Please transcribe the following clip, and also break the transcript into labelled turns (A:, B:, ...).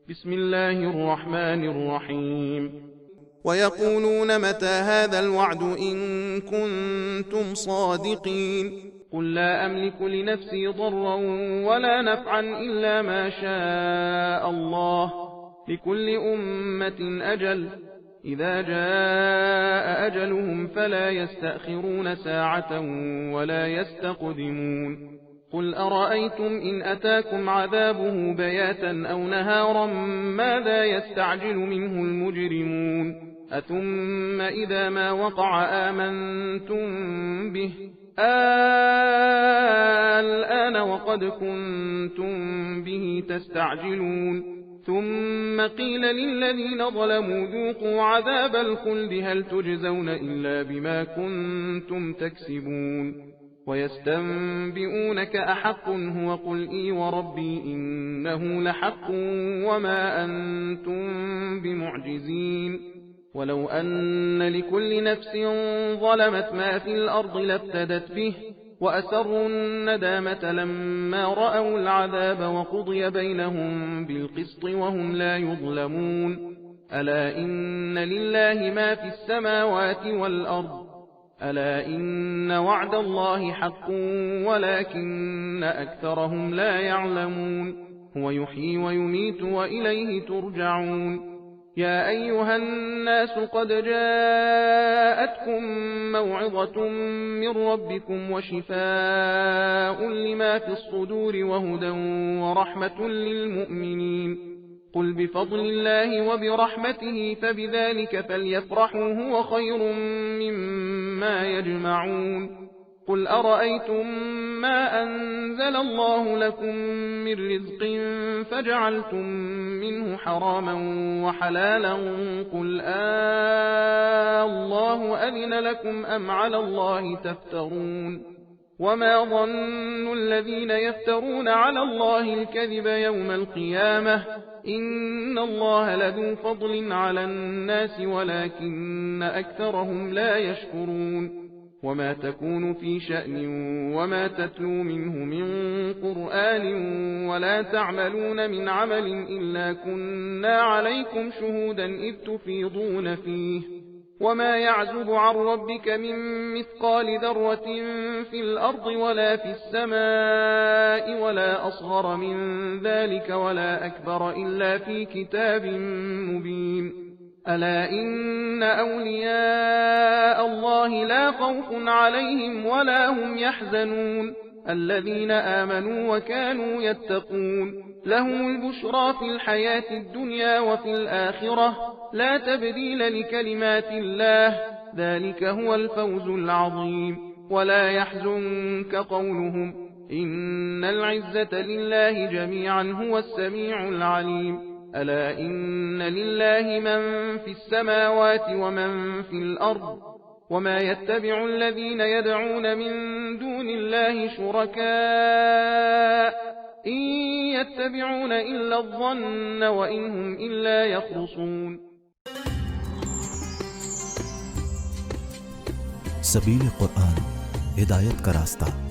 A: بسم الله الرحمن الرحيم.
B: ويقولون متى هذا الوعد إن كنتم صادقين.
A: قل لا أملك لنفسي ضرا ولا نفعا إلا ما شاء الله، لكل أمة أجل، إذا جاء أجلهم فلا يستأخرون ساعة ولا يستقدمون. قل أرأيتم إن أتاكم عذابه بياتا أو نهارا ماذا يستعجل منه المجرمون؟ أثم إذا ما وقع آمنتم به الآن وقد كنتم به تستعجلون. ثم قيل للذين ظلموا ذوقوا عذاب الخلد هل تجزون إلا بما كنتم تكسبون. ويستنبئونك أحق هو؟ قل إي وربي إنه لحق وما أنتم بمعجزين. ولو أن لكل نفس ظلمت ما في الأرض لافتدت به وأسروا الندامة لما رأوا العذاب وقضي بينهم بالقسط وهم لا يظلمون. ألا إن لله ما في السماوات والأرض، ألا إن وعد الله حق ولكن أكثرهم لا يعلمون. هو يحيي ويميت وإليه ترجعون. يا أيها الناس قد جاءتكم موعظة من ربكم وشفاء لما في الصدور وهدى ورحمة للمؤمنين. قل بفضل الله وبرحمته فبذلك فليفرحوا هو خير مما يجمعون. قل أرأيتم ما أنزل الله لكم من رزق فجعلتم منه حراما وحلالا قل الله أذن لكم أم على الله تفترون. وما ظن الذين يفترون على الله الكذب يوم القيامة إن الله لذو فضل على الناس ولكن أكثرهم لا يشكرون. وما تكون في شأن وما تتلو منه من قرآن ولا تعملون من عمل إلا كنا عليكم شهودا إذ تفيضون فيه. وما يعزب عن ربك من مثقال ذرة في الأرض ولا في السماء ولا أصغر من ذلك ولا أكبر إلا في كتاب مبين. ألا إن أولياء الله لا خوف عليهم ولا هم يحزنون الذين آمنوا وكانوا يتقون. لهم البشرى في الحياة الدنيا وفي الآخرة لا تبديل لكلمات الله ذلك هو الفوز العظيم. ولا يحزنك قولهم إن العزة لله جميعا هو السميع العليم. ألا إن لله من في السماوات ومن في الأرض وما يتبع الذين يدعون من دون الله شركاء إن يتبعون إلا الظن وإن هم إلا يخرصون.
C: सबील कुरान हिदायत का रास्ता।